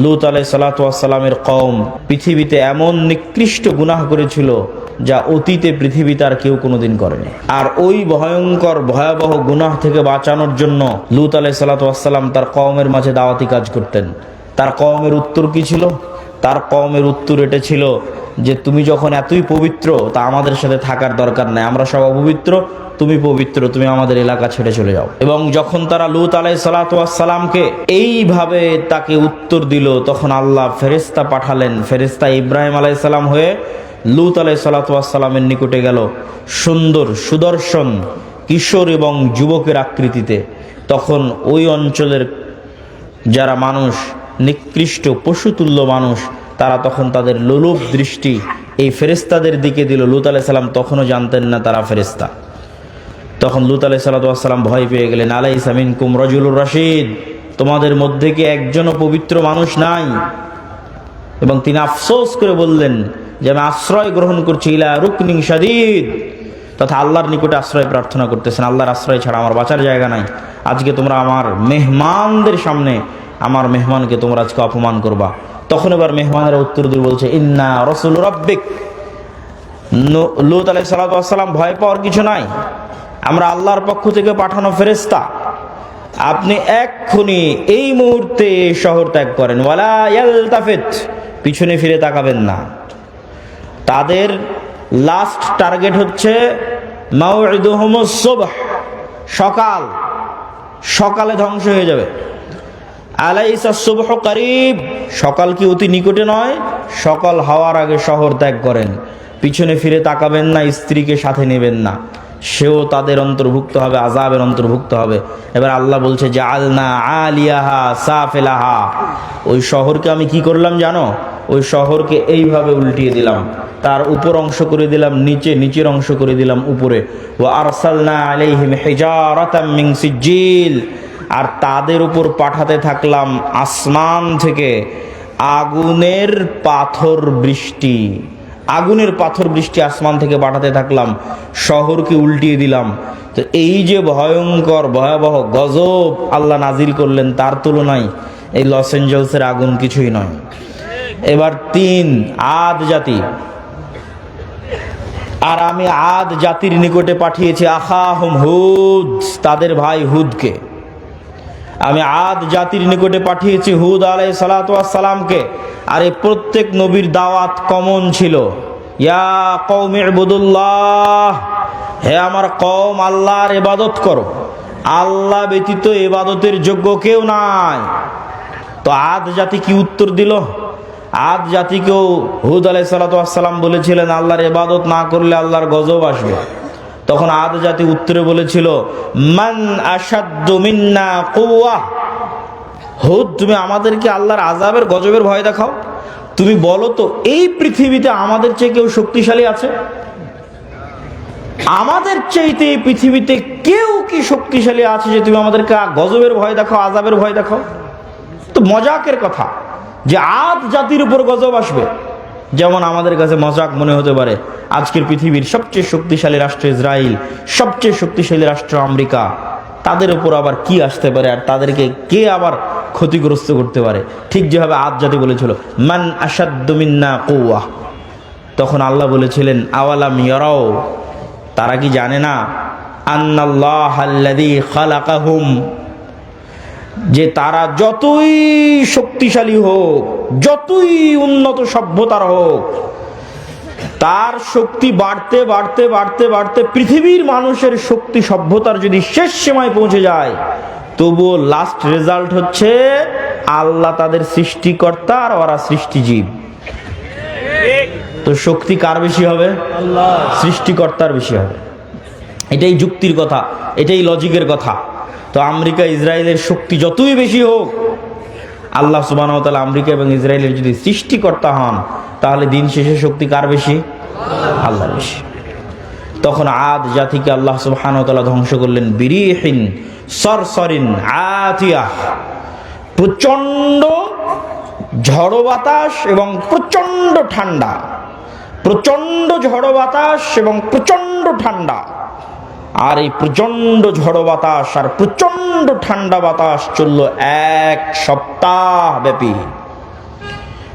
লূত আলাইহিস সালাতু ওয়াস সালামের কওম পৃথিবীতে এমন নিকৃষ্ট গুনাহ করেছিল যা অতীতে পৃথিবীতে আর কেউ কোনোদিন করেনি। আর ওই ভয়ঙ্কর ভয়াবহ গুনাহ থেকে বাঁচানোর জন্য লূত আলাইহিস সালাতু ওয়াস সালাম তার কওমের মাঝে দাওয়াতি কাজ করতেন। তার কওমের উত্তর কি ছিল? তার কওমের উত্তর এটা ছিল যে তুমি যখন এতই পবিত্র তা আমাদের সাথে থাকার দরকার নাই, আমরা সব অপবিত্র, তুমি পবিত্র, তুমি আমাদের এলাকা ছেড়ে চলে যাও। এবং যখন তারা লূত আলাইহিস সালাতু ওয়াস সালামকে এইভাবে তাকে উত্তর দিল, তখন আল্লাহ ফেরেশতা পাঠালেন। ফেরেশতা ইব্রাহিম আলাইহিস সালাম হয়ে লূত আলাইহিস সালাতু ওয়াস সালামের নিকটে গেল, সুন্দর সুদর্শন কিশোর এবং যুবকের আকৃতিতে। তখন ওই অঞ্চলের যারা মানুষ, নিকৃষ্ট পশুতুল্য মানুষ, তারা তখন তাদের লোলুপ দৃষ্টি এই ফেরেশতাদের দিকে দিল। লূত আলাইহিস সালাম তখনও জানতেন না তারা ফেরেশতা। তখন লূত আলাইহিস সালাতু ওয়াস সালাম ভয় পেয়ে গেলেন। আলাইসা মিনকুম রাজুলুর রাশিদ, তোমাদের মধ্যে কি একজনও পবিত্র মানুষ নাই? এবং তিনি আফসোস করে বললেন যে আমি আশ্রয় গ্রহণ করছি ইলা রুকনিন শাদীদ, তথা আল্লাহর নিকটে আশ্রয় প্রার্থনা করতেছেন। আল্লাহর আশ্রয় ছাড়া আমার বাঁচার জায়গা নাই। আজকে তোমরা আমার মেহমানদের সামনে আমার মেহমানকে তোমরা আজকে অপমান করবা। তখন এবার মেহমানেরা উত্তর দিয়ে বলছে ইন্না রাসূল রাব্বিক। লূত আলাইহিস সালাতু ওয়াস সালাম ভয় পাওয়ার কিছু নাই, আমরা আল্লাহর পক্ষ থেকে পাঠানো ফেরেশতা। আপনি এক্ষুনি এই মুহূর্তে শহর ত্যাগ করেন। ওয়ালা ইয়ালতাফিত, পিছনে ফিরে তাকাবেন না। তাদের লাস্ট টার্গেট হচ্ছে মাউইদুহুমুস সুবহ, সকাল, সকালে ধ্বংস হয়ে যাবে। আলাইসা সুবহু করিব, সকাল কি অতি নিকটে নয়? সকাল হওয়ার আগে শহর ত্যাগ করেন, পিছনে ফিরে তাকাবেন না, স্ত্রীকে সাথে নেবেন না, সেও তাদের অন্তর্ভুক্ত হবে, আযাবের অন্তর্ভুক্ত হবে। এবার আল্লাহ বলছে জাআলনা আলিয়াহা সাফিলাহা, ওই শহরকে আমি কি করলাম জানো? ওই শহরকে এইভাবে উল্টিয়ে দিলাম, তার উপর অংশ করে দিলাম নিচে, নিচের অংশ করে দিলাম উপরে। ওয়া আরসালনা আলাইহিম হিজারাতাম মিন সিজিল, আর তাদের উপর পাঠাতে থাকলাম আসমান থেকে আগুনের পাথর বৃষ্টি। আগুনের পাথর বৃষ্টি আসমান থেকে পাঠাতে থাকলাম, শহরকে উল্টিয়ে দিলাম। তো এই যে ভয়ঙ্কর ভয়াবহ গজব আল্লাহ নাজিল করলেন, তার তুলনায় এই লস এঞ্জেলসের আগুন কিছুই নয়। এবার 3 আদ জাতি, আর আমি আদ জাতির নিকটে পাঠিয়েছি আখাহুম হুদ, তাদের ভাই হুদকে। আমি আদ জাতির নিকটে পাঠিয়েছি হুদ আলাইহিস সালাতু ওয়াস সালামকে। আর এই প্রত্যেক নবীর দাওয়াত কমন ছিল, ইয়া কওমি ইবুদুল্লাহ, হে আমার কওম আল্লাহর ইবাদত করো, আল্লাহ ব্যতীত ইবাদতের যোগ্য কেউ নাই। তো আদ জাতি কি উত্তর দিল? আদ জাতিকেও হুদ আলাইহিস সালাতু ওয়াস সালাম বলেছিলেন আল্লাহর ইবাদত না করলে আল্লাহর গজব আসবে। তখন আদ জাতি উত্তরে বলেছিল মান আশাদ্দু মিন্না কুওয়া, হুদ তুমি আমাদেরকে আল্লাহর আযাবের গজবের ভয় দেখাও। তুমি বলো তো এই পৃথিবীতে আমাদের চেয়ে কেউ শক্তিশালী আছে? আমাদের চাইতে এই পৃথিবীতে কেউ কি শক্তিশালী আছে যে তুমি আমাদেরকে গজবের ভয় দেখাও, আযাবের ভয় দেখাও? তো মজাকের কথা যে আদ জাতির উপর গজব আসবে, যেমন আমাদের কাছে মজাক মনে হতে পারে আজকের পৃথিবীর সবচেয়ে শক্তিশালী রাষ্ট্র ইসরায়েল, সবচেয়ে শক্তিশালী রাষ্ট্র আমেরিকা, তাদের উপর আবার কি আসতে পারে আর তাদেরকে কে আবার ক্ষতিগ্রস্ত করতে পারে? ঠিক যেভাবে আদ জাতি বলেছিল মান আশাদ্দু মিন্না কুওয়া, তখন আল্লাহ বলেছিলেন আওয়ালাম ইয়ারাও, তারা কি জানে না আন্নাল্লাহাল্লাযী খালাকাহুম, যে তারা যতই শক্তিশালী হোক, যতই উন্নত সভ্যতার হোক, তার শক্তি বাড়তে বাড়তে বাড়তে বাড়তে পৃথিবীর মানুষের শক্তি সভ্যতার যদি শেষ সীমায় পৌঁছে যায়, তবুও লাস্ট রেজাল্ট হচ্ছে আল্লাহ তাদের সৃষ্টিকর্তা আর ওরা সৃষ্টিজীব। তো শক্তি কার বেশি হবে? আল্লাহ, সৃষ্টিকর্তার বেশি হবে। এটাই যুক্তির কথা, এটাই লজিকের কথা। তো আমেরিকা ইসরায়েলের শক্তি যতই বেশি হোক, আল্লাহ সুবহানাহু ওয়া তাআলা আমেরিকা এবং ইসরায়েলের যদি সৃষ্টিকর্তা হন, তাহলে দিন শেষে শক্তি কার বেশি? আল্লাহর বেশি। তখন আদ জাতিকে আল্লাহ সুবহানাহু ওয়া তাআলা ধ্বংস করলেন বিরিহিন সরসরিন আতিয়াহ, প্রচণ্ড ঝড়ো বাতাস এবং প্রচণ্ড ঠান্ডা, প্রচণ্ড ঝড়ো বাতাস এবং প্রচণ্ড ঠান্ডা। আর এই প্রচণ্ড ঝড়ো বাতাস আর প্রচণ্ড ঠান্ডা বাতাস চলল 1 সপ্তাহ ব্যাপী।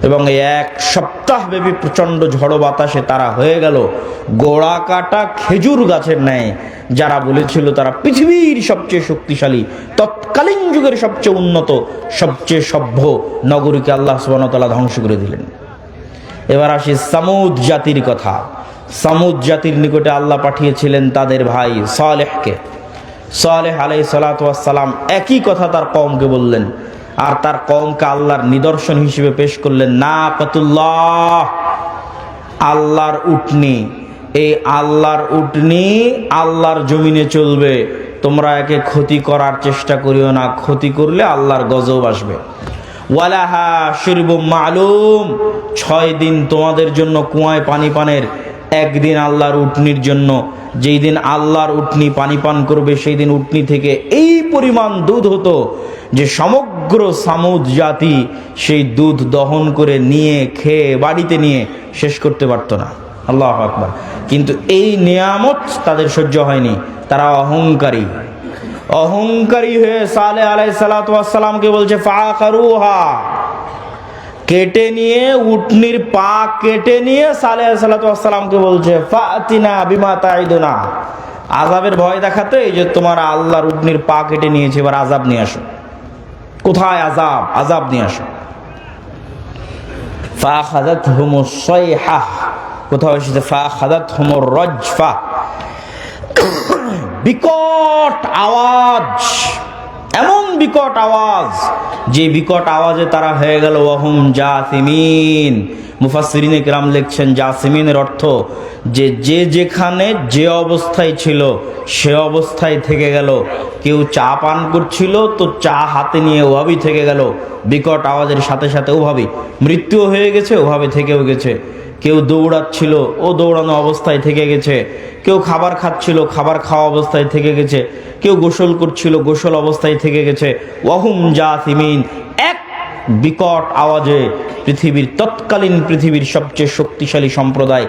এবং এই এক সপ্তাহ ব্যাপী প্রচন্ড ঝড়ো বাতাসে তারা হয়ে গেল গোড়া কাটা খেজুর গাছের ন্যায়। যারা বলেছিল তারা পৃথিবীর সবচেয়ে শক্তিশালী, তৎকালীন যুগের সবচেয়ে উন্নত, সবচেয়ে সভ্য নগরীকে আল্লাহ সুবহানাহু ওয়া তাআলা ধ্বংস করে দিলেন। এবার আসি সামুদ জাতির কথা। সামুদ জাতির নিকটে আল্লাহ পাঠিয়েছিলেন তাদের ভাই সালেহকে। সালেহ আলাইহিস সালাতু ওয়াস সালাম একই কথা তার কওমকে বললেন, আর তার কওমকে আল্লাহর নিদর্শন হিসেবে পেশ করলেন নাকাতুল্লাহ, আল্লাহর উটনি। এই আল্লাহর উটনি আল্লাহর জমিনে চলবে, তোমরা একে ক্ষতি করার চেষ্টা করিও না, ক্ষতি করলে আল্লাহর গজব আসবে। ওয়ালাহা শিরবুম মালুম, 6 দিন তোমাদের জন্য কুয়ায় পানি পানের, একদিন আল্লাহর উটনির জন্য। যেই দিন আল্লাহর উটনি পানি পান করবে সেই দিন উটনি থেকে এই পরিমাণ দুধ হতো যে সমগ্র সামুদ জাতি সেই দুধ দহন করে নিয়ে খেয়ে বাড়িতে নিয়ে শেষ করতে পারত না। আল্লাহু আকবার। কিন্তু এই নিয়ামত তাদের সহ্য হয়নি, তারা অহংকারী। অহংকারী হয়ে সালেহ আলাইহিস সালাতু ওয়াস সালামকে বলছে ফাআকারুহা, কেটে নিয়ে, উটনির পা কেটে নিয়ে সালেহ আলাইহিস সালাতু ওয়াস সালামকে বলছে ফাতিনা বিমা তাইদুনা, আযাবের ভয় দেখাতে এই যে তোমার আল্লাহর উটনির পা কেটে নিয়েছে, এবার আযাব নিয়ে আসো। কোথায় আযাব? আযাব নিয়ে আসো। ফাআখাযাতহুমুস সাইহা, কোথাও এসেছে ফাআখাযাতহুমুর রাজফা, বিকট আওয়াজ, এমন বিকট আওয়াজ যে বিকট আওয়াজে তারা হয়ে গেল ওয়াহুম জাসিমিন। মুফাসসিরিনে কেরাম লিখছেন জাসিমিনের অর্থ যে যে যেখানে যে অবস্থায় ছিল সে অবস্থায় থেকে গেল। কেউ চা পান করছিল তো চা হাতে নিয়ে ওভাবেই থেকে গেল, বিকট আওয়াজের সাথে সাথে ওভাবেই মৃত্যুও হয়ে গেছে, ওভাবে থেকেও গেছে। কেউ দৌড়াচ্ছিল ও দৌড়ানো অবস্থায় থেকে গেছে, কেউ খাবার খাচ্ছিল খাবার খাওয়া অবস্থায় থেকে গেছে, কেউ গোসল করছিল গোসল অবস্থায় থেকে গেছে। ওয়াহুম জাসিমিন, এক বিকট আওয়াজে পৃথিবীর তৎকালীন পৃথিবীর সবচেয়ে শক্তিশালী সম্প্রদায়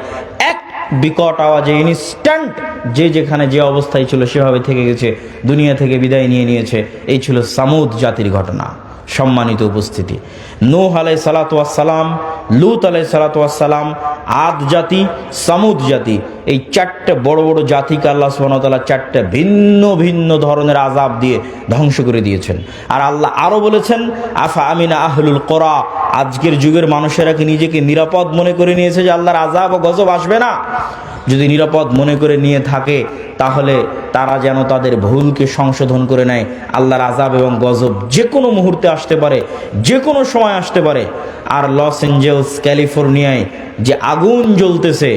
এক বিকট আওয়াজে ইনস্ট্যান্ট যে যেখানে যে অবস্থায় ছিল সেভাবে থেকে গেছে, দুনিয়া থেকে বিদায় নিয়ে নিয়েছে। এই ছিল সামুদ জাতির ঘটনা। সম্মানিত উপস্থিতি, নূহ আলাইহিস সালাতু ওয়াস সালাম, লূত আলাইহিস সালাতু ওয়াস সালাম, আদ জাতি, সামুদ জাতি, এই 4টে বড় বড় জাতিকে আল্লাহ সুবহানাহু ওয়া তাআলা 4টে ভিন্ন ভিন্ন ধরনের আযাব দিয়ে ধ্বংস করে দিয়েছেন। আর আল্লাহ আরো বলেছেন আফা আমিনা আহলুল কোরা, আজকের যুগের মানুষেরা কি নিজেকে নিরাপদ মনে করে নিয়েছে যে আল্লাহর আযাব ও গজব আসবে না? যদি নিরাপদ মনে করে নিয়ে থাকে তাহলে তারা যেন তাদের ভুলকে সংশোধন করে নেয়। আল্লাহর আযাব এবং গজব যে কোনো মুহূর্তে আসতে পারে, যে কোনো সময় আসতে পারে। আর লস এঞ্জেলস ক্যালিফোর্নিয়ায় যে আগুন জ্বলতেছে,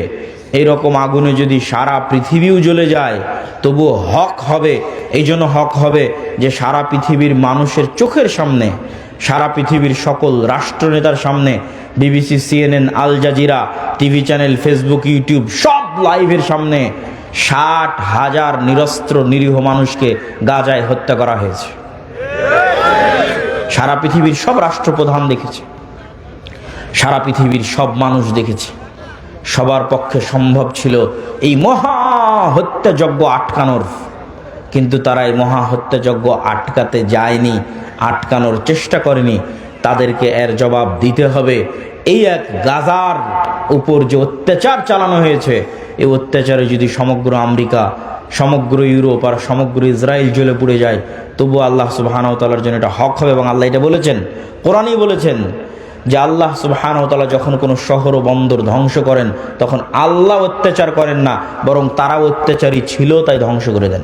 এইরকম আগুনে যদি সারা পৃথিবীও জ্বলে যায় তবুও হক হবে। এই জন্য হক হবে যে সারা পৃথিবীর মানুষের চোখের সামনে, সারা পৃথিবীর সকল রাষ্ট্রনেতার সামনে, BBC, CNN, Al Jazeera, TV channel, Facebook, YouTube সব লাইভের সামনে 60,000 নিরস্ত্র নিরীহ মানুষকে গাজায় হত্যা করা হয়েছে। সারা পৃথিবীর সব রাষ্ট্রপ্রধান দেখেছে, সারা পৃথিবীর সব মানুষ দেখেছে। সবার পক্ষে সম্ভব ছিল এই মহা হত্যাযজ্ঞ আটকানোর, কিন্তু তারা এই মহা হত্যাযজ্ঞ আটকাতে যায়নি, আটকানোর চেষ্টা করেনি। তাদেরকে এর জবাব দিতে হবে। এই এক গাজার উপর যে অত্যাচার চালানো হয়েছে, এই অত্যাচারে যদি সমগ্র আমেরিকা, সমগ্র ইউরোপ আর সমগ্র ইসরায়েল জ্বলে পুড়ে যায় তবু আল্লাহ সুবহানাহু ওয়া তাআলার জন্য এটা হক হবে। এবং আল্লাহ এটা বলেছেন, কোরআনই বলেছেন যে আল্লাহ সুবহানাহু ওয়া তাআলা যখন কোনো শহর ও বন্দর ধ্বংস করেন তখন আল্লাহ অত্যাচার করেন না, বরং তারা অত্যাচারী ছিল তাই ধ্বংস করে দেন।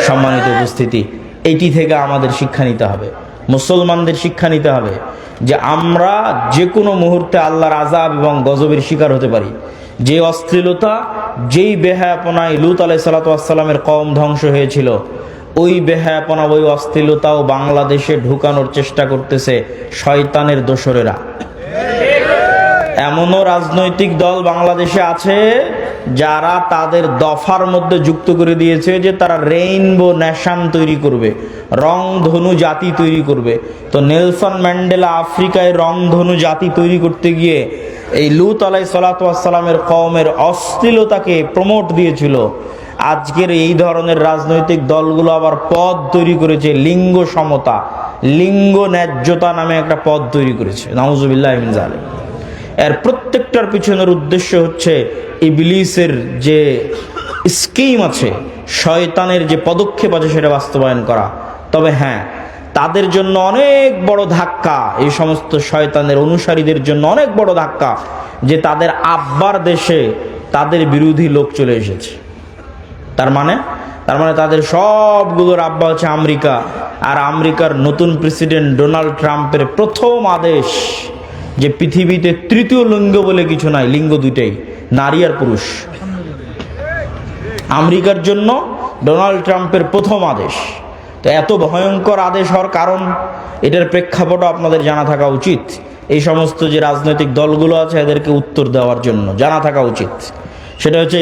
সম্মানিত উপস্থিতি, এইটি থেকে আমাদের শিক্ষা নিতে হবে, মুসলমানদের শিক্ষা নিতে হবে যে আমরা যে কোনো মুহূর্তে আল্লাহর আযাব এবং গজবের শিকার হতে পারি। যে অশ্লীলতা, যেই বেহায়াপনায় লূত আলাইহিস সালাতু ওয়াস সালামের কওম ধ্বংস হয়েছিল, ওই বেহায়াপনা, ওই অশ্লীলতাও বাংলাদেশে ঢুকানোর চেষ্টা করতেছে শয়তানের দোসরেরা। এমনও রাজনৈতিক দল বাংলাদেশে আছে যারা তাদের দফার মধ্যে যুক্ত করে দিয়েছে যে তারা রেইনবো নেশন তৈরি করবে, রংধনু জাতি তৈরি করবে। তো নেলসন ম্যান্ডেলা আফ্রিকায় রংধনু জাতি তৈরি করতে গিয়ে এই লূত আলাইহিস সালাতু ওয়াস সালামের কওমের অশ্লীলতাকে প্রমোট দিয়েছিল। আজকের এই ধরনের রাজনৈতিক দলগুলো আবার পদ তৈরি করেছে লিঙ্গ সমতা, লিঙ্গ ন্যায্যতা নামে একটা পদ তৈরি করেছে, নাউজুবিল্লাহি মিন যালিক। এর প্রত্যেকটার পিছনের উদ্দেশ্য হচ্ছে ইবলিসের যে স্কিম আছে, শয়তানের যে পদক্ষেপ আছে সেটা বাস্তবায়ন করা। তবে হ্যাঁ, তাদের জন্য অনেক বড় ধাক্কা, এই সমস্ত শয়তানের অনুসারীদের জন্য অনেক বড় ধাক্কা যে তাদের আব্বার দেশে তাদের বিরোধী লোক চলে এসেছে। তার মানে তাদের সবগুলোর আব্বা হচ্ছে আমেরিকা, আর আমেরিকার নতুন প্রেসিডেন্ট ডোনাল্ড ট্রাম্পের প্রথম আদেশ যে পৃথিবীতে তৃতীয় লিঙ্গ বলে কিছু নাই, লিঙ্গ দুইটাই, নারী আর পুরুষ। আমেরিকার জন্য ডোনাল্ড ট্রাম্পের প্রথম আদেশ। তো এত ভয়ঙ্কর আদেশ হওয়ার কারণ, এটার প্রেক্ষাপটও আপনাদের জানা থাকা উচিত। এই সমস্ত যে রাজনৈতিক দলগুলো আছে এদেরকে উত্তর দেওয়ার জন্য জানা থাকা উচিত। সেটা হচ্ছে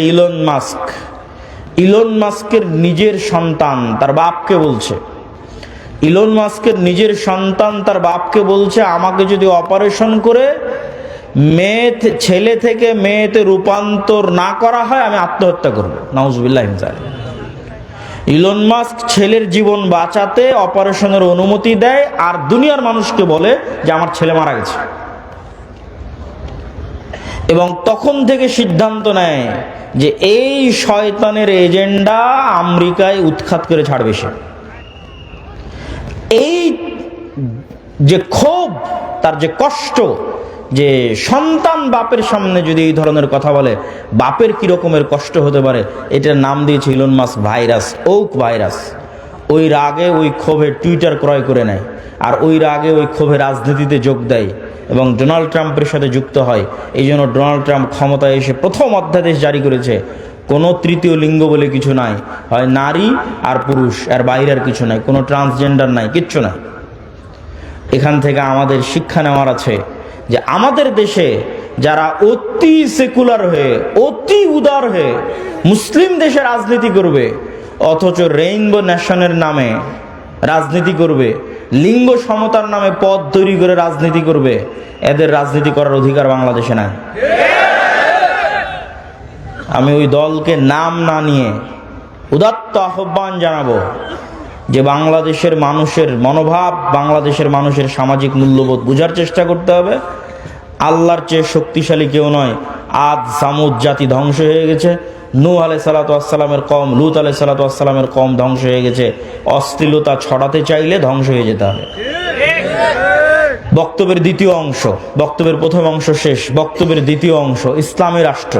ইলন মাস্কের নিজের সন্তান তার বাপকে বলছে, ইলন মাস্কের নিজের সন্তান তার বাপকে বলছে, আমাকে যদি অপারেশন করে ছেলে থেকে মেয়েতে রূপান্তর না করা হয় আমি আত্মহত্যা করব। নাউজুবিল্লাহি মিন যালিক। ইলন মাস্ক ছেলের জীবন বাঁচাতে অপারেশনের অনুমতি দেয় আর দুনিয়ার মানুষকে বলে যে আমার ছেলে মারা গেছে, এবং তখন থেকে সিদ্ধান্ত নেয় যে এই শয়তানের এজেন্ডা আমেরিকায় উৎখাত করে ছাড়বে সে। এই যে ক্ষোভ, তার যে কষ্ট, যে সন্তান বাপের সামনে যদি এই ধরনের কথা বলে বাপের কি রকমের কষ্ট হতে পারে, এটার নাম দিয়েছে Elon Musk virus, woke virus. ওই রাগে ওই ক্ষোভে টুইটার ক্রয় করে নেয়, আর ওই রাগে ওই ক্ষোভে রাজনীতিতে যোগ দেয় এবং ডোনাল্ড ট্রাম্পের সাথে যুক্ত হয়। এই জন্য ডোনাল্ড ট্রাম্প ক্ষমতায় এসে প্রথম অধ্যাদেশ জারি করেছে, কোনো তৃতীয় লিঙ্গ বলে কিছু নাই, হয় নারী আর পুরুষ, এর বাইরে আর কিছু নাই, কোনো ট্রান্সজেন্ডার নাই, কিচ্ছু নাই। এখান থেকে আমাদের শিক্ষা নেওয়ার আছে যে আমাদের দেশে যারা অতি সেকুলার হয়ে, অতি উদার হয়ে মুসলিম দেশে রাজনীতি করবে, অথচ রেইনবো নেশনের নামে রাজনীতি করবে, লিঙ্গ সমতার নামে পদ তৈরি করে রাজনীতি করবে, এদের রাজনীতি করার অধিকার বাংলাদেশে নাই। আমি ওই দলকে নাম না নিয়ে উদাত্ত আহ্বান জানাবো যে বাংলাদেশের মানুষের মনোভাব, বাংলাদেশের মানুষের সামাজিক মূল্যবোধ বোঝার চেষ্টা করতে হবে। আল্লাহর চেয়ে শক্তিশালী কেউ নয়। আদ সামুদ জাতি ধ্বংস হয়ে গেছে, নূহ আলাইহিস সালাতু ওয়াস সালামের কওম, লূত আলাইহিস সালাতু ওয়াস সালামের কওম ধ্বংস হয়ে গেছে। অশ্লীলতা ছড়াতে চাইলে ধ্বংস হয়ে যেতে হবে। বক্তব্যের দ্বিতীয় অংশ, বক্তব্যের প্রথম অংশ শেষ, বক্তব্যের দ্বিতীয় অংশ, ইসলামী রাষ্ট্র।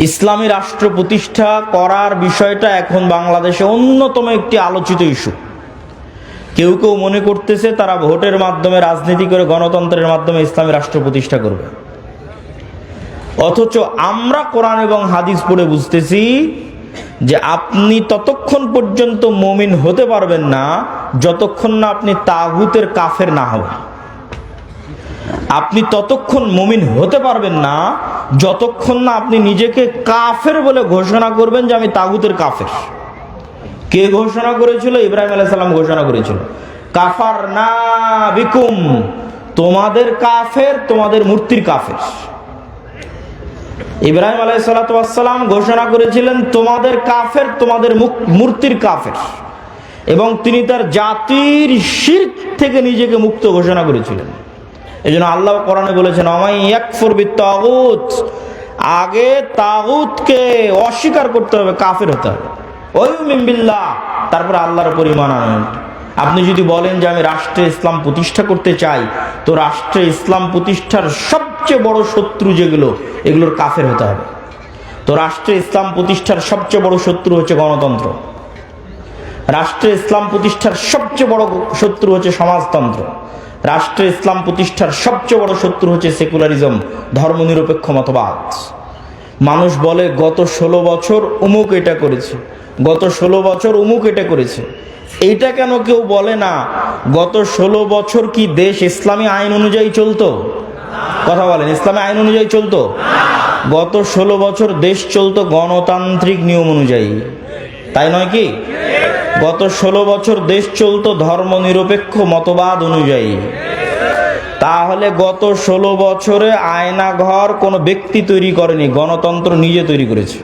ইসলামী রাষ্ট্র প্রতিষ্ঠা করার বিষয়টা এখন বাংলাদেশে অন্যতম একটি আলোচিত ইস্যু। কেউ কেউ মনে করতেছে তারা ভোটের মাধ্যমে, রাজনীতি করে, গণতন্ত্রের মাধ্যমে ইসলামী রাষ্ট্র প্রতিষ্ঠা করবে, অথচ আমরা কোরআন এবং হাদিস পড়ে বুঝতেছি যে আপনি ততক্ষণ পর্যন্ত মুমিন হতে পারবেন না যতক্ষণ না আপনি তাগুতের কাফের না হবেন। আপনি ততক্ষণ মুমিন হতে পারবেন না যতক্ষণ না আপনি নিজেকে কাফের বলে ঘোষণা করবেন যে আমি তাগুতের কাফের। কে ঘোষণা করেছিল? ইব্রাহিম আলাইহিস সালাম ঘোষণা করেছিল, কাফারনা বিকুম, তোমাদের কাফের, তোমাদের মূর্তির কাফের। ইব্রাহিম আলাইহিস সালাম ঘোষণা করেছিলেন তোমাদের কাফের, তোমাদের মূর্তির কাফের, এবং তিনি তার জাতির শিরক থেকে নিজেকে মুক্ত ঘোষণা করেছিলেন। এই জন্য আল্লাহ কোরআনে বলেছেন, আমাই ইয়াকফুর বিত্তাগুত, আগে তাগুতকে অস্বীকার করতে হবে, কাফের হতে হবে, ওয়ুমিন বিল্লাহ, তারপর আল্লাহর উপর ঈমান আনবেন। আপনি যদি বলেন যে আমি রাষ্ট্রে ইসলাম প্রতিষ্ঠা করতে চাই, তো রাষ্ট্রে ইসলাম প্রতিষ্ঠার সবচেয়ে বড় শত্রু যেগুলো, এগুলোর কাফের হতে হবে। তো রাষ্ট্রে ইসলাম প্রতিষ্ঠার সবচেয়ে বড় শত্রু হচ্ছে গণতন্ত্র, রাষ্ট্রে ইসলাম প্রতিষ্ঠার সবচেয়ে বড় শত্রু হচ্ছে সমাজতন্ত্র, রাষ্ট্রে ইসলাম প্রতিষ্ঠার সবচেয়ে বড় শত্রু হচ্ছে সেকুলারিজম, ধর্মনিরপেক্ষ মতবাদ। মানুষ বলে গত 16 বছর অমুক এটা করেছে, গত 16 বছর অমুক এটা করেছে। এইটা কেন কেউ বলে না গত 16 বছর কি দেশ ইসলামী আইন অনুযায়ী চলতো? কথা বলেন, ইসলামী আইন অনুযায়ী চলতো? গত 16 বছর দেশ চলতো গণতান্ত্রিক নিয়ম অনুযায়ী, তাই নয় কি? গত 16 বছর দেশ চলতো ধর্মনিরপেক্ষ মতবাদ অনুযায়ী। তাহলে গত 16 বছরে আয়নাঘর কোনো ব্যক্তি তৈরি করেনি, গণতন্ত্র নিজে তৈরি করেছে।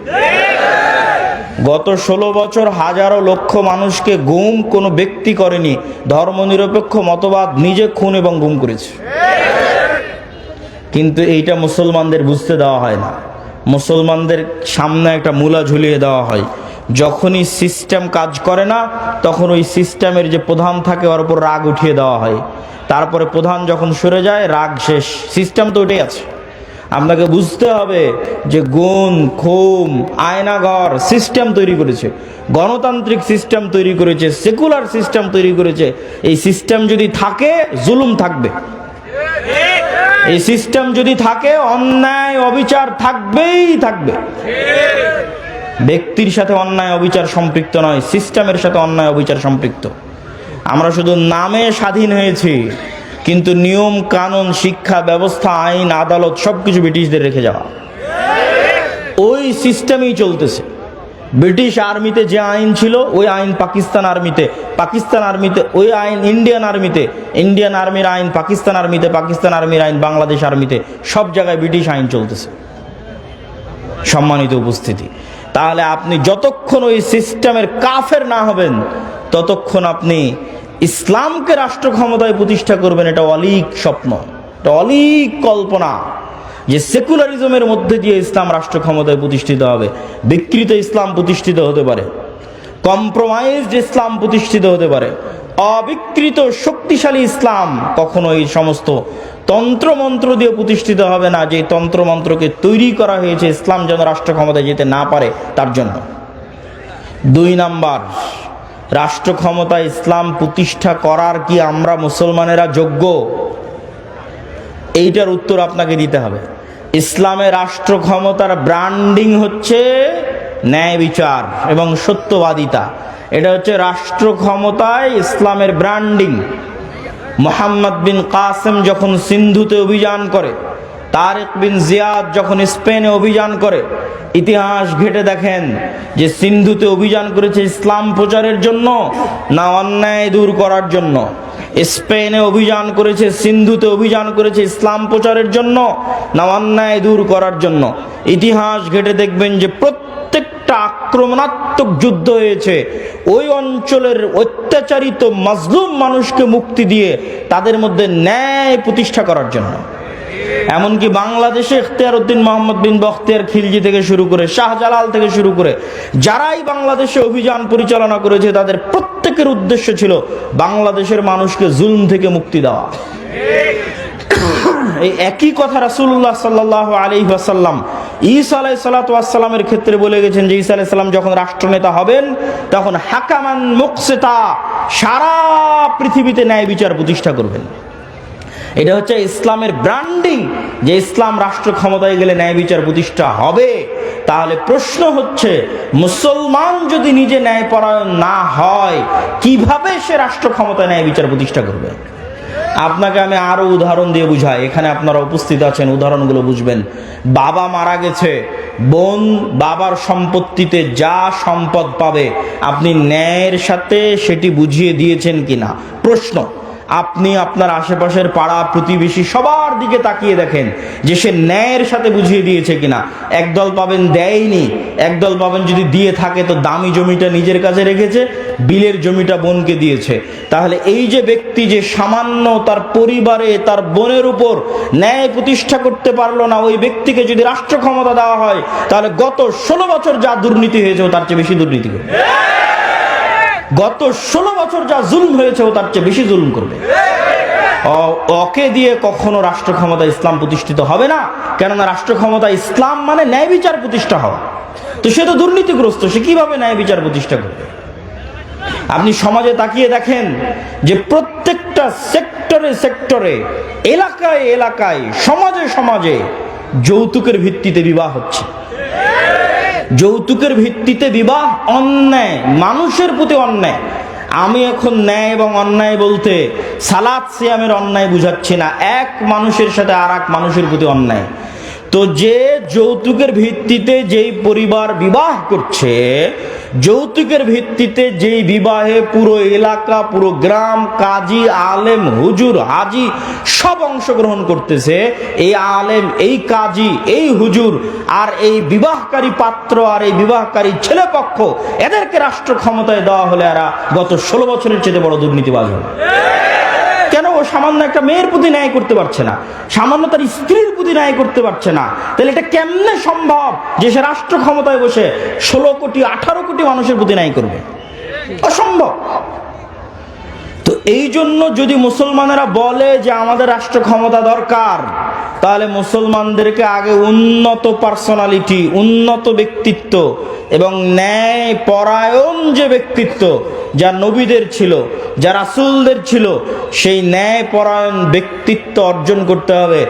গত 16 বছর হাজারো লক্ষ মানুষকে গুম কোনো ব্যক্তি করেনি, ধর্মনিরপেক্ষ মতবাদ নিজে খুন এবং গুম করেছে। কিন্তু এইটা মুসলমানদের বুঝতে দেওয়া হয় না। মুসলমানদের সামনে একটা মূলা ঝুলিয়ে দেওয়া হয়, যখনই সিস্টেম কাজ করে না তখন ওই সিস্টেমের যে প্রধান থাকে ওর উপর রাগ উঠিয়ে দেওয়া হয়, তারপরে প্রধান যখন সরে যায় রাগ শেষ, সিস্টেম তো ওটাই আছে। আপনাকে বুঝতে হবে যে গুণ খুম আয়নাঘর সিস্টেম তৈরি করেছে, গণতান্ত্রিক সিস্টেম তৈরি করেছে, সেকুলার সিস্টেম তৈরি করেছে। এই সিস্টেম যদি থাকে জুলুম থাকবে, এই সিস্টেম যদি থাকে অন্যায় অবিচার থাকবেই থাকবে। ব্যক্তির সাথে অন্যায় অবিচার সম্পৃক্ত নয়, সিস্টেমের সাথে অন্যায় অবিচার সম্পৃক্ত। আমরা শুধু নামে স্বাধীন হয়েছি, কিন্তু নিয়ম কানুন শিক্ষা ব্যবস্থা আইন আদালত সবকিছু ব্রিটিশদের রেখে যাওয়া, ওই সিস্টেমেই চলতেছে। ব্রিটিশ আর্মিতে যে আইন ছিল ওই আইন পাকিস্তান আর্মিতে, পাকিস্তান আর্মিতে ওই আইন ইন্ডিয়ান আর্মিতে, ইন্ডিয়ান আর্মির আইন পাকিস্তান আর্মিতে, পাকিস্তান আর্মির আইন বাংলাদেশ আর্মিতে, সব জায়গায় ব্রিটিশ আইন চলতেছে। সম্মানিত উপস্থিতি, তাহলে আপনি যতক্ষণ ওই সিস্টেমের কাফের না হবেন ততক্ষণ আপনি ইসলামকে রাষ্ট্র ক্ষমতায় প্রতিষ্ঠা করবেন, এটা অলীক স্বপ্ন, এটা অলীক কল্পনা যে সেকুলারিজমের মধ্যে দিয়ে ইসলাম রাষ্ট্র ক্ষমতায় প্রতিষ্ঠিত হবে। বিকৃত ইসলাম প্রতিষ্ঠিত হতে পারে, কম্প্রোমাইজড ইসলাম প্রতিষ্ঠিত হতে পারে, অবিকৃত শক্তিশালী ইসলাম কখনো এই সমস্ত তন্ত্রমন্ত্র দিয়ে প্রতিষ্ঠিত হবে না, যে তন্ত্রমন্ত্রকে তৈরি করা হয়েছে ইসলাম যেন রাষ্ট্র ক্ষমতায় যেতে না পারে তার জন্য। 2 নাম্বার, রাষ্ট্র ক্ষমতায় ইসলাম প্রতিষ্ঠা করার কি আমরা মুসলমানেরা যোগ্য? এইটার উত্তর আপনাকে দিতে হবে। ইসলামের রাষ্ট্র ক্ষমতার ব্র্যান্ডিং হচ্ছে ন্যায় বিচার এবং সত্যবাদিতা, এটা হচ্ছে রাষ্ট্র ক্ষমতায় ইসলামের ব্র্যান্ডিং। মোহাম্মদ বিন কাসেম যখন সিন্ধুতে অভিযান করে, তারেক বিন জিয়াদ যখন স্পেনে অভিযান করে, ইতিহাস ঘেটে দেখেন যে সিন্ধুতে অভিযান করেছে ইসলাম প্রচারের জন্য না অন্যায় দূর করার জন্য? স্পেনে অভিযান করেছে, সিন্ধুতে অভিযান করেছে ইসলাম প্রচারের জন্য না অন্যায় দূর করার জন্য? ইতিহাস ঘেটে দেখবেন যে প্রত্যেকটা আক্রমণাত্মক যুদ্ধ হয়েছে ওই অঞ্চলের অত্যাচারিত মাজলুম মানুষকে মুক্তি দিয়ে তাদের মধ্যে ন্যায় প্রতিষ্ঠা করার জন্য। এমনকি বাংলাদেশে ইখতিয়ার উদ্দিন মোহাম্মদ বিন বখতিয়ার খিলজি থেকে শুরু করে শাহজালাল থেকে শুরু করে যারাই বাংলাদেশে অভিযান পরিচালনা করেছে তাদের প্রত্যেকের উদ্দেশ্য ছিল বাংলাদেশের মানুষকে জুলম থেকে মুক্তি দেওয়া। এই একই কথা রাসূলুল্লাহ সাল্লাল্লাহু আলাইহি ওয়াসাল্লাম ঈসা আলাইহিস সালাতু ওয়াস সালামের ক্ষেত্রে বলে গেছেন যে ঈসা আলাইহিস সালাম যখন রাষ্ট্রনেতা হবেন তখন হাকামান মুকসিতা, সারা পৃথিবীতে ন্যায় বিচার প্রতিষ্ঠা করবেন। এটা হচ্ছে ইসলামের ব্র্যান্ডিং, যে ইসলাম রাষ্ট্র ক্ষমতায় গেলে ন্যায় বিচার প্রতিষ্ঠা হবে। তাহলে প্রশ্ন হচ্ছে, মুসলমান যদি নিজে ন্যায়পরায়ণ না হয় কিভাবে সে রাষ্ট্র ক্ষমতায় ন্যায় বিচার প্রতিষ্ঠা করবে? আপনাকে আমি আরো উদাহরণ দিয়ে বুঝাই, এখানে আপনারা উপস্থিত আছেন, উদাহরণগুলো বুঝবেন। বাবা মারা গেছে, বোন বাবার সম্পত্তিতে যা সম্পদ পাবে আপনি ন্যায়ের সাথে সেটি বুঝিয়ে দিয়েছেন কিনা? প্রশ্ন, আপনি আপনার আশেপাশের পাড়া প্রতিবেশী সবার দিকে তাকিয়ে দেখেন যে সে ন্যায়ের সাথে বুঝিয়ে দিয়েছে কিনা। একদল পাবেন দেয়নি, একদল পাবেন যদি দিয়ে থাকে তো দামি জমিটা নিজের কাছে রেখেছে, বিলের জমিটা বোনকে দিয়েছে। তাহলে এই যে ব্যক্তি যে সামান্য তার পরিবারে তার বোনের উপর ন্যায় প্রতিষ্ঠা করতে পারলো না, ওই ব্যক্তিকে যদি রাষ্ট্র ক্ষমতা দেওয়া হয় তাহলে গত 16 বছর যা দুর্নীতি হয়েছে তার চেয়ে বেশি দুর্নীতি করবে। গত 16 বছর যা জুলুম হয়েছে তার চেয়ে বেশি জুলুম করবে। ওকে দিয়ে কখনো রাষ্ট্র ক্ষমতা ইসলাম প্রতিষ্ঠিত হবে না, কেননা রাষ্ট্র ক্ষমতা ইসলাম মানে ন্যায় বিচার প্রতিষ্ঠা হওয়া। তো সে তো দুর্নীতিগ্রস্ত, সে কিভাবে ন্যায় বিচার প্রতিষ্ঠা করবে? আপনি সমাজে তাকিয়ে দেখেন যে প্রত্যেকটা সেক্টরে সেক্টরে, এলাকায় এলাকায়, সমাজে সমাজে যৌতুকের ভিত্তিতে বিবাহ হচ্ছে। যৌতুকের ভিত্তিতে বিবাহ অন্যায়, মানুষের প্রতি অন্যায়। আমি এখন ন্যায় এবং অন্যায় বলতে সালাত সিয়ামের অন্যায় বুঝাচ্ছি না, এক মানুষের সাথে আর এক মানুষের প্রতি অন্যায়। তো যে যৌতুকের ভিত্তিতে যেই পরিবার বিবাহ করছে যৌতুকের ভিত্তিতে যেই বিবাহে পুরো এলাকা, পুরো গ্রাম, কাজী, আলেম, হুজুর, হাজি সব অংশগ্রহণ করতেছে, এই আলেম, এই কাজী, এই হুজুর আর এই বিবাহকারী পাত্র আর এই বিবাহকারী ছেলেপক্ষ, এদেরকে রাষ্ট্র ক্ষমতায় দেওয়া হলে এরা গত 16 বছরের চেয়ে বড় দুর্নীতিবাজ হবে। কেন? ও সামান্য একটা মেয়ের প্রতি ন্যায় করতে পারছে না, সামান্য তার স্ত্রীর প্রতি ন্যায় করতে পারছে না, তাহলে এটা কেমনে সম্ভব যে সে রাষ্ট্র ক্ষমতায় বসে 16 কোটি 18 কোটি মানুষের প্রতি ন্যায় করবে? অসম্ভব। তো এই জন্য যদি মুসলমানেরা বলে যে আমাদের রাষ্ট্র ক্ষমতা দরকার, তাহলে মুসলমানদেরকে আগে উন্নত পার্সোনালিটি, উন্নত ব্যক্তিত্ব এবং ন্যায় পরায়ণ যে ব্যক্তিত্ব যা নবীদের ছিল, যা রাসূলদের ছিল, সেই ন্যায় পরায়ণ ব্যক্তিত্ব অর্জন করতে হবে,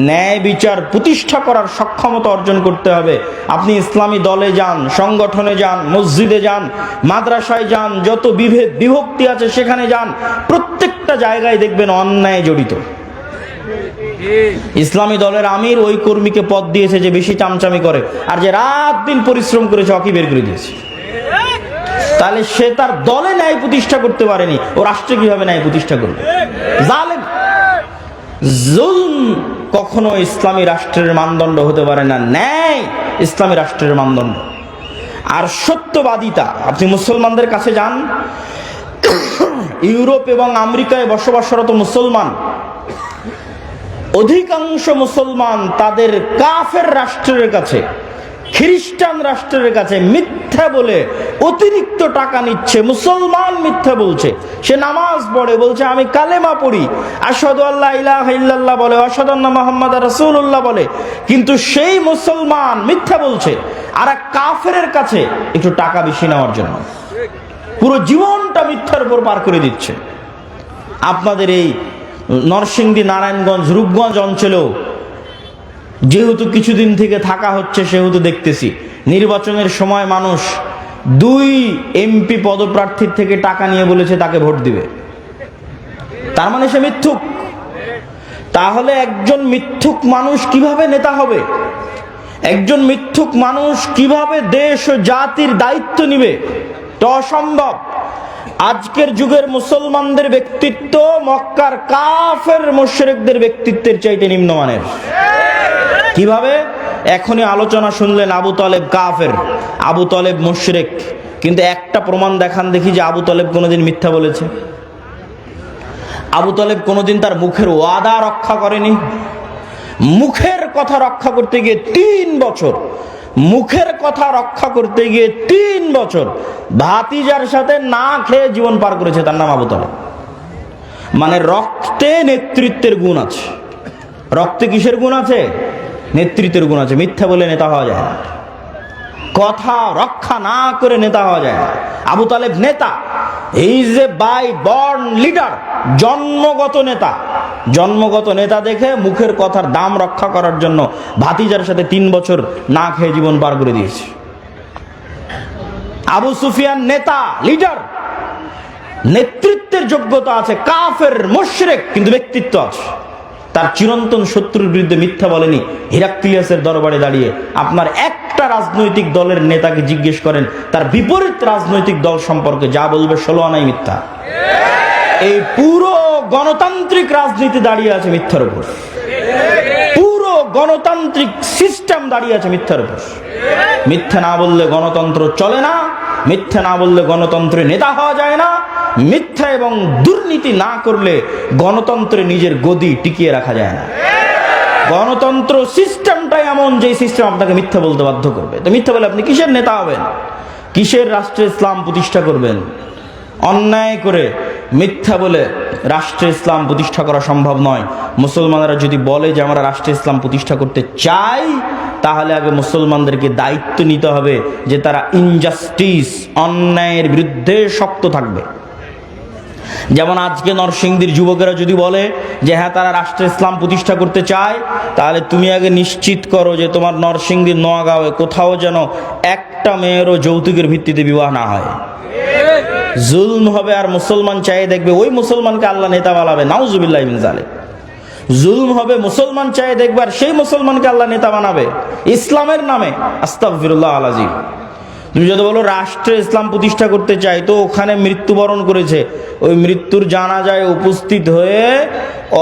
ন্যায় বিচার প্রতিষ্ঠা করার সক্ষমতা অর্জন করতে হবে। আপনি ইসলামী দলে যান, সংগঠনে যান, মসজিদে যান, মাদ্রাসায় যান, যত বিভেদ বিভক্তি আছে সেখানে যান, প্রত্যেকটা জায়গায় দেখবেন অন্যায় জড়িত। ইসলামী দলের আমির ওই কর্মীকে পদ দিয়েছে যে বেশি চামচামি করে, আর যে রাত দিন পরিশ্রম করেছে ওকে বের করে দিয়েছে। তাহলে সে তার দলে ন্যায় প্রতিষ্ঠা করতে পারেনি, ও রাষ্ট্রে কিভাবে ন্যায় প্রতিষ্ঠা করবে? জালেম। জুলম কখনো ইসলামী রাষ্ট্রের মানদণ্ড হতে পারে না, ন্যায় ইসলামী রাষ্ট্রের মানদণ্ড। আর সত্যবাদিতা, আপনি মুসলমানদের কাছে যান, ইউরোপ এবং আমেরিকায় বসবাসরত মুসলমান, অধিকাংশ মুসলমান তাদের কাফের রাষ্ট্রের কাছে, খ্রিস্টান রাষ্ট্রের কাছে মিথ্যা বলে অতিরিক্ত টাকা নিচ্ছে। মুসলমান মিথ্যা বলছে, সে নামাজ পড়ে, বলছে আমি কালেমা পড়ি, আশহাদু আল্লা ইলাহা ইল্লাল্লাহ বলে, আশহাদু আন্না মুহাম্মাদার রাসূলুল্লাহ বলে, কিন্তু সেই মুসলমান মিথ্যা বলছে আর এক কাফেরের কাছে একটু টাকা বেশি নেওয়ার জন্য পুরো জীবনটা মিথ্যার উপর পার করে দিচ্ছে। আপনাদের এই নরসিংদী, নারায়ণগঞ্জ, রূপগঞ্জ অঞ্চলেও যেহেতু কিছুদিন থেকে থাকা হচ্ছে, সেহেতু দেখতেছি নির্বাচনের সময় মানুষ 2 এমপি পদপ্রার্থীর থেকে টাকা নিয়ে বলেছে তাকে ভোট দিবে। তার মানে সে মিথ্যুক। তাহলে একজন মিথ্যুক মানুষ কিভাবে নেতা হবে? একজন মিথ্যুক মানুষ কিভাবে দেশ ও জাতির দায়িত্ব নিবে? এটা অসম্ভব। আজকের যুগের মুসলমানদের ব্যক্তিত্ব মক্কার কাফের মুশরিকদের ব্যক্তিত্বের চাইতে নিম্নমানের। কিভাবে? এখনই আলোচনা শুনলেন আবু তালেব কাফের, আবু তালেব মুশরিক, কিন্তু একটা প্রমাণ দেখান দেখি যে আবু তালেব কোনোদিন মিথ্যা বলেছে। আবু তালেব কোনোদিন তার মুখের ওয়াদা রক্ষা করেনি। মুখের কথা রক্ষা করতে গিয়ে 3 বছর, মুখের কথা রক্ষা করতে গিয়ে 3 বছর ভাতিজার সাথে না খেয়ে জীবন পার করেছে। তার নাম আবু তালেব। মানে রক্তে নেতৃত্বের গুণ আছে। রক্তে কিসের গুণ আছে? নেতৃত্বের গুণ আছে। মিথ্যা বলে নেতা হওয়া যায় না, কথা রক্ষা না করে নেতা হওয়া যায় না। আবু তালেব নেতা, he is a by born leader, জন্মগত নেতা। জন্মগত নেতা দেখে মুখের কথার দাম রক্ষা করার জন্য ভাতিজার সাথে 3 বছর না খেয়ে জীবন পার করে দিয়েছে। আবু সুফিয়ান নেতা, লিডার, নেতৃত্বের যোগ্যতা আছে, কাফের মুশরিক, কিন্তু ব্যক্তিত্ব আছে। তার চিরন্তন শত্রুর বিরুদ্ধে মিথ্যা বলেনি। হিরাক্লিয়াসের দরবারে দাঁড়িয়ে আপনার একটা রাজনৈতিক দলের নেতাকে জিজ্ঞেস করেন, তার বিপরীত রাজনৈতিক দল সম্পর্কে যা বলবে 16 আনাই মিথ্যা। এই পুরো গণতান্ত্রিক রাজনীতি দাঁড়িয়ে আছে মিথ্যার উপর। পুরো গণতান্ত্রিক সিস্টেম দাঁড়িয়ে আছে মিথ্যার উপর। মিথ্যা না বললে গণতন্ত্র চলে না, মিথ্যা না বললে গণতন্ত্রে নেতা হওয়া যায় না, মিথ্যা এবং দুর্নীতি না করলে গণতন্ত্রে নিজের গদি টিকিয়ে রাখা যায় না। গণতন্ত্র সিস্টেমটাই এমন যে সিস্টেম আপনাকে মিথ্যা বলতে বাধ্য করবে। তো মিথ্যা বলে আপনি কিসের নেতা হবেন? কিসের রাষ্ট্রে ইসলাম প্রতিষ্ঠা করবেন? অন্যায় করে মিথ্যা বলে রাষ্ট্রে ইসলাম প্রতিষ্ঠা করা সম্ভব নয়। মুসলমানরা যদি বলে যে আমরা রাষ্ট্রে ইসলাম প্রতিষ্ঠা করতে চাই, তাহলে আগে মুসলমানদেরকে দায়িত্ব নিতে হবে যে তারা ইনজাস্টিস, অন্যায়ের বিরুদ্ধে শক্ত থাকবে। যেমন আজকে নরসিংদীর যুবকেরা যদি বলে যে হ্যাঁ তারা রাষ্ট্রে ইসলাম প্রতিষ্ঠা করতে চায়, তাহলে তুমি আগে নিশ্চিত করো যে তোমার নরসিংদীর নোয়াগাঁওয়ে কোথাও যেন একটা মেয়েরও যৌতুকের ভিত্তিতে বিবাহ না হয়। জুলম হবে আর মুসলমান চাইয়ে দেখবে ওই মুসলমানকে আল্লাহ নেতা বানাবে, নাউজুবিল্লাহ মিন যালিক। জুলম হবে, মুসলমান চাইয়ে দেখবে আর সেই মুসলমানকে আল্লাহ নেতা বানাবে ইসলামের নামে, আস্তাগফিরুল্লাহ আল-আযীম। তুমি যদি বলো রাষ্ট্রে ইসলাম প্রতিষ্ঠা করতে চাই, তো ওখানে মৃত্যুবরণ করেছে, ওই মৃত্যুর জানাজায় উপস্থিত হয়ে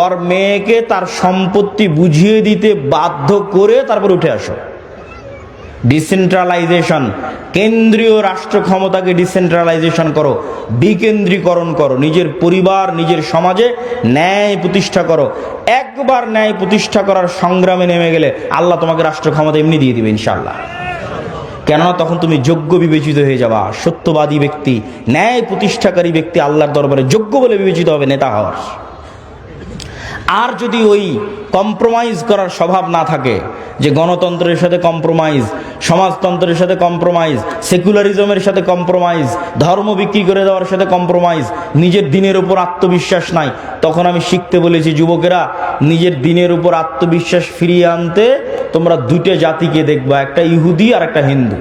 ওর মেয়েকে তার সম্পত্তি বুঝিয়ে দিতে বাধ্য করে তারপর উঠে আসো। ডিসেন্ট্রালাইজেশন, কেন্দ্রীয় রাষ্ট্র ক্ষমতাকে ডিসেন্ট্রালাইজেশন করো, বিকেন্দ্রীকরণ করো, নিজের পরিবার নিজের সমাজে ন্যায় প্রতিষ্ঠা করো। একবার ন্যায় প্রতিষ্ঠা করার সংগ্রামে নেমে গেলে আল্লাহ তোমাকে রাষ্ট্র ক্ষমতা এমনি দিয়ে দিবে ইনশাআল্লাহ। কেননা তখন তুমি যোগ্য বিবেচিত হয়ে যাবা, সত্যবাদী ব্যক্তি, ন্যায় প্রতিষ্ঠাকারী ব্যক্তি আল্লাহর দরবারে যোগ্য বলে বিবেচিত হবে নেতা হওয়ার। আর যদি ওই কম্প্রোমাইজ করার স্বভাব না থাকে, যে গণতন্ত্রের সাথে কম্প্রোমাইজ, সমাজতন্ত্রের সাথে কম্প্রোমাইজ, সেকুলারিজমের সাথে কম্প্রোমাইজ, ধর্ম বিক্রি করে দেওয়ার সাথে কম্প্রোমাইজ, নিজের দিনের উপর আত্মবিশ্বাস নাই, তখন আমি শিখতে বলেছি যুবকেরা, নিজের দিনের উপর আত্মবিশ্বাস ফিরিয়ে আনতে তোমরা দুটো জাতিকে দেখবা, একটা ইহুদি আর একটা হিন্দু।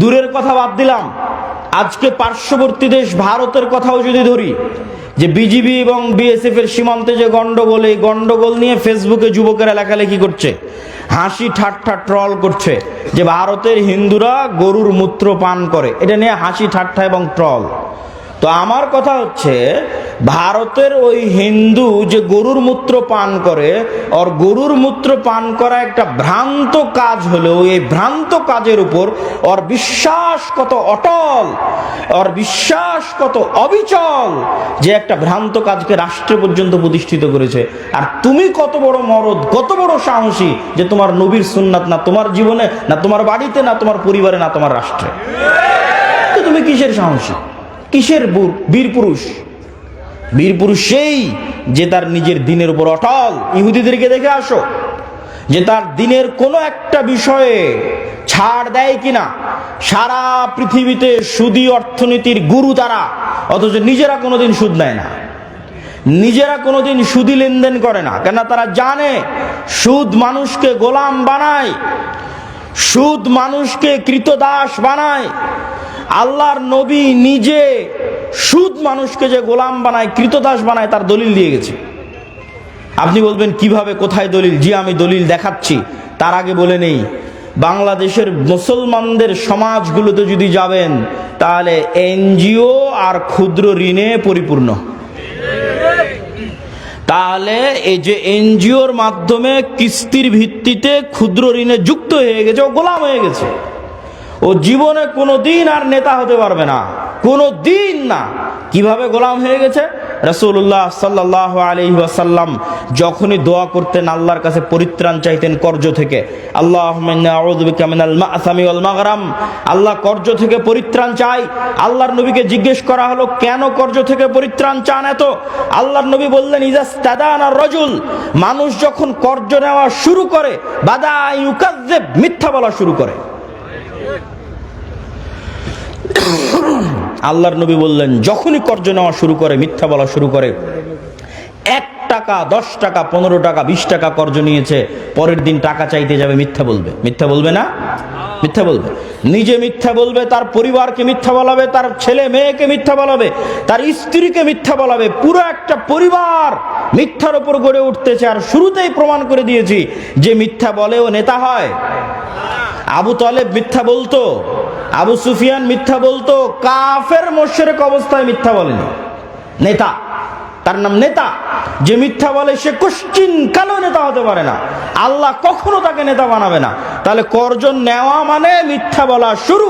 দূরের কথা বাদ দিলাম, আজকে পার্শ্ববর্তী দেশ ভারতের কথাও যদি ধরি, যে বিজিবি এবং বিএসএফ এর সীমান্তে যে গন্ডগোল, এই গন্ডগোল নিয়ে ফেসবুকে যুবকেরা লেখালেখি করছে, হাসি ঠাট্টা ট্রল করছে যে ভারতের হিন্দুরা গরুর মূত্র পান করে, এটা নিয়ে হাসি ঠাট্টা এবং ট্রল। তো আমার কথা হচ্ছে, ভারতের ওই হিন্দু যে গরুর মূত্র পান করে, আর গরুর মূত্র পান করা একটা ভ্রান্ত কাজ হলেও এই ভ্রান্ত কাজের উপর ওর বিশ্বাস কত অটল, ওর বিশ্বাস কত অবিচল, যে একটা ভ্রান্ত কাজকে রাষ্ট্রে পর্যন্ত প্রতিষ্ঠিত করেছে। আর তুমি কত বড় মরদ, কত বড় সাহসী, যে তোমার নবীর সুন্নাত না তোমার জীবনে, না তোমার বাড়িতে, না তোমার পরিবারে, না তোমার রাষ্ট্রে, তো তুমি কিসের সাহসী, কিসের বীর পুরুষ? বীর পুরুষ সেই যে তার নিজের দিনের উপর অটল। ইহুদিদেরকে দেখে আসো, যে তার দিনের কোনো একটা বিষয়ে ছাড় দেয় কিনা। সারা পৃথিবীতে সুদী অর্থনীতির গুরু তারা, অথচ নিজেরা কোনোদিন সুদ নেয় না, নিজেরা কোনোদিন সুদী লেনদেন করে না। কেন? তারা জানে সুদ মানুষকে গোলাম বানায়, সুদ মানুষকে কৃতদাস বানায়। আল্লাহর নবী নিজে সুদ মানুষকে যে গোলাম বানায়, কৃতদাস বানায়, তার দলিল দিয়ে গেছে। আপনি বলবেন কিভাবে, কোথায় দলিল? জি, আমি দলিল দেখাচ্ছি। তার আগে বলে নেই, বাংলাদেশের মুসলমানদের সমাজগুলোতে যদি যাবেন, তাহলে এনজিও আর ক্ষুদ্র ঋণে পরিপূর্ণ। তাহলে এই যে এনজিওর মাধ্যমে কিস্তির ভিত্তিতে ক্ষুদ্র ঋণে যুক্ত হয়ে গেছে, ও গোলাম হয়ে গেছে। ও জীবনে কোনোদিন আর নেতা হতে পারবে না, কোনোদিন না। কিভাবে গোলাম হয়ে গেছে? রাসূলুল্লাহ সাল্লাল্লাহু আলাইহি ওয়াসাল্লাম যখনই দোয়া করতেন, আল্লাহর কাছে পরিত্রাণ চাইতেন কর্জ থেকে, আল্লাহুম্মা ইন্নী আউযু বিকা মিনাল মা'সামি ওয়াল মাগরাম, আল্লাহ কর্জ থেকে পরিত্রাণ চাই। আল্লাহর নবীকে জিজ্ঞেস করা হলো, কেন কর্জ থেকে পরিত্রাণ চান এত? আল্লাহর নবী বললেন, ইযাস্তাদানা রাজুল, মানুষ যখন কর্জ নেওয়া শুরু করে, বাদা ইউকাযযিব, মিথ্যা বলা শুরু করে। আল্লাহর নবী বললেন, যখনই কর্জ নেওয়া শুরু করে, মিথ্যা বলা শুরু করে, 1 টাকা 10 টাকা 15 টাকা 20 টাকা কর্জ নিয়েছে, পরের দিন টাকা চাইতে যাবে, মিথ্যা বলবে। মিথ্যা বলবে না? মিথ্যা বলবে, নিজে মিথ্যা বলবে, তার পরিবারকে মিথ্যা বলাবে, তার ছেলে মেয়েকে মিথ্যা বলাবে, তার স্ত্রীকে মিথ্যা বলাবে। পুরো একটা পরিবার মিথ্যার উপর গড়ে উঠতেছে। আর শুরুতেই প্রমাণ করে দিয়েছি যে মিথ্যা বলেও নেতা হয়। আবু তালেব মিথ্যা বলতো, আবু সুফিয়ান মিথ্যা বলতো, কাফের মুশরিক অবস্থায় মিথ্যা বলেনি। নেতা, তার নাম নেতা। যে মিথ্যা বলে সে কোশ্চিন কালো নেতা হতে পারে না, আল্লাহ কখনো তাকে নেতা বানাবে না। তাহলে কর্জ নেওয়া মানে মিথ্যা বলা শুরু।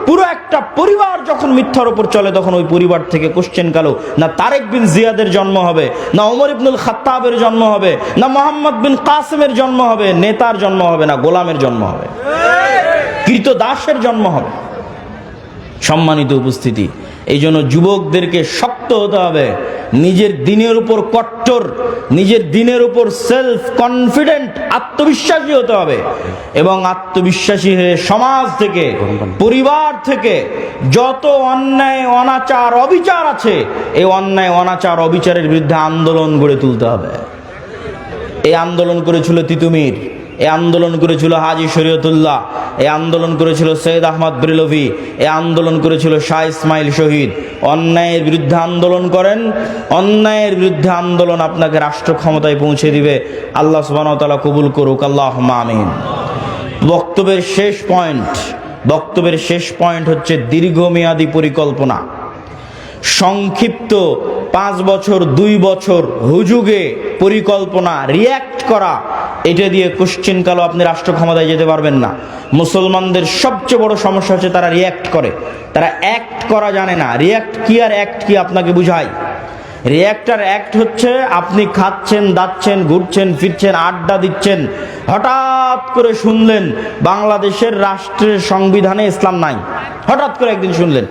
পুরো একটা পরিবার যখন মিথ্যার উপর চলে, তখন ওই পরিবার থেকে কোশ্চেন কালো না তারেক বিন জিয়াদের জন্ম হবে, না ওমর ইবনুল খাত্তাবের জন্ম হবে, না মোহাম্মদ বিন কাসেমের জন্ম হবে, নেতার জন্ম হবে না, গোলামের জন্ম হবে, কৃতদাসের জন্ম হবে। সম্মানিত উপস্থিতি, এই জন্য যুবকদেরকে শক্ত হতে হবে, নিজের দিনের উপর কট্টর, নিজের দিনের উপর সেলফ কনফিডেন্ট, আত্মবিশ্বাসী হতে হবে। এবং আত্মবিশ্বাসী হয়ে সমাজ থেকে, পরিবার থেকে যত অন্যায় অনাচার অবিচার আছে, এই অন্যায় অনাচার অবিচারের বিরুদ্ধে আন্দোলন গড়ে তুলতে হবে। এই আন্দোলন করেছিল তিতুমির, এই আন্দোলন করেছিল হাজী শরীয়তুল্লাহ, এই আন্দোলন করেছিল সৈয়দ আহমদ ব্রেলভি, এই আন্দোলন করেছিল শাহ ইসমাইল শহীদ। অন্যায়ের বিরুদ্ধে আন্দোলন করেন, অন্যায়ের বিরুদ্ধে আন্দোলন আপনাকে রাষ্ট্র ক্ষমতায় পৌঁছে দিবে। আল্লাহ সুবহানাহু ওয়া তাআলা কবুল করুক, আল্লাহুম্মা আমিন। বক্তব্যের শেষ পয়েন্ট, বক্তব্যের শেষ পয়েন্ট হচ্ছে দীর্ঘমেয়াদী পরিকল্পনা। সংক্ষিপ্ত 5 বছর 2 বছর হুজুগে পরিকল্পনা, রিয়্যাক্ট করা, এটা দিয়ে কোশ্চেন কালো আপনি রাষ্ট্র ক্ষমতায় যেতে পারবেন না। মুসলমানদের সবচেয়ে বড় সমস্যা হচ্ছে তারা রিয়্যাক্ট করে, তারা অ্যাক্ট করা জানে না। রিয়্যাক্ট কি আর অ্যাক্ট কি আপনাকে বুঝাই। রিয়্যাক্ট আর অ্যাক্ট হচ্ছে আপনি খাচ্ছেন, দাচ্ছেন, ঘুরছেন, ফিরছেন, আড্ডা দিচ্ছেন, হঠাৎ করে শুনলেন বাংলাদেশের রাষ্ট্রের সংবিধানে ইসলাম নাই। হঠাৎ করে একদিন শুনলেন,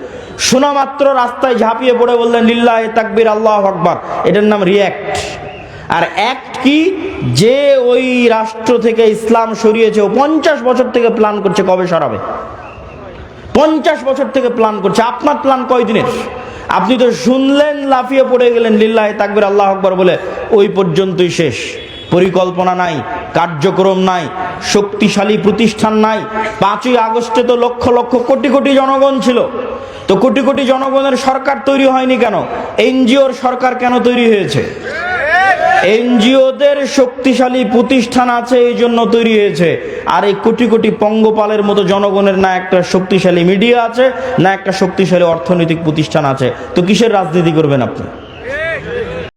শোনা মাত্র রাস্তায় ঝাঁপিয়ে পড়ে বললেন লিল্লাহি তাকবীর, আল্লাহু আকবার। এটার নাম রিয়্যাক্ট। আর অ্যাক্ট কি? যে ওই রাষ্ট্র থেকে ইসলাম সরিয়েছে, ও 50 বছর থেকে প্ল্যান করছে কবে সরাবে। 50 বছর থেকে প্ল্যান করছে। আপনার প্ল্যান কয়দিনের? আপনি তো শুনলেন, লাফিয়ে পড়ে গেলেন লিল্লাহি তাকবীর, আল্লাহু আকবার বলে, ওই পর্যন্তই শেষ। পরিকল্পনা নাই, কার্যক্রম নাই, শক্তিশালী প্রতিষ্ঠান নাই। 5ই আগস্টে তো লক্ষ লক্ষ কোটি কোটি জনগণ ছিল। তো কোটি কোটি জনগণের সরকার তৈরি হয়নি কেন? এনজিওর সরকার কেন তৈরি হয়েছে? এনজিওদের শক্তিশালী প্রতিষ্ঠান আছে, এই জন্য তৈরি হয়েছে। আর এই কোটি কোটি পঙ্গপালের মতো জনগণের না একটা শক্তিশালী মিডিয়া আছে, না একটা শক্তিশালী অর্থনৈতিক প্রতিষ্ঠান আছে। তো কিসের রাজনীতি করবেন আপনি?